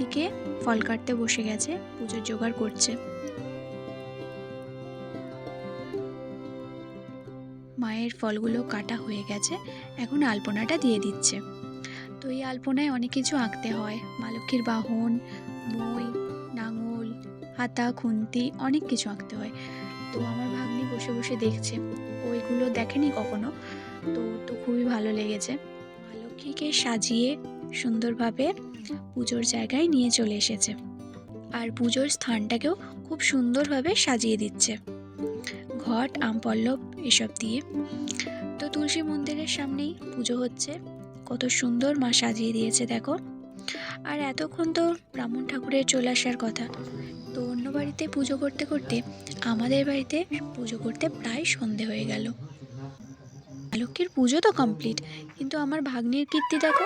ওদিকে ফল কাটতে বসে গেছে, পুজোর জোগাড় করছে। মায়ের ফলগুলো কাটা হয়ে গেছে, এখন আলপনাটা দিয়ে দিচ্ছে। তো এই আলপনায় অনেক কিছু আঁকতে হয়, মা লক্ষ্মীর বাহন, মই, নাঙল, হাতা, খুন্তি, অনেক কিছু আঁকতে হয়। তো আমার ভাগ্নি বসে বসে দেখছে, ওইগুলো দেখেনি কখনো, তো তো খুবই ভালো লেগেছে। মা লক্ষ্মীকে সাজিয়ে সুন্দরভাবে পুজোর জায়গায় নিয়ে চলে এসেছে, আর পুজোর স্থানটাকেও খুব সুন্দরভাবে সাজিয়ে দিচ্ছে, ঘট, আম পল্লব এসব দিয়ে। তো তুলসী মন্দিরের সামনেই পুজো হচ্ছে, কত সুন্দর মা সাজিয়ে দিয়েছে দেখো। আর এতক্ষণ তো ব্রাহ্মণ ঠাকুরের চলে আসার কথা, তো অন্য বাড়িতে পুজো করতে করতে আমাদের বাড়িতে পুজো করতে প্রায় সন্ধে হয়ে গেল। মা লক্ষ্মীর পুজো তো কমপ্লিট, কিন্তু আমার ভাগ্নির কীর্তি দেখো,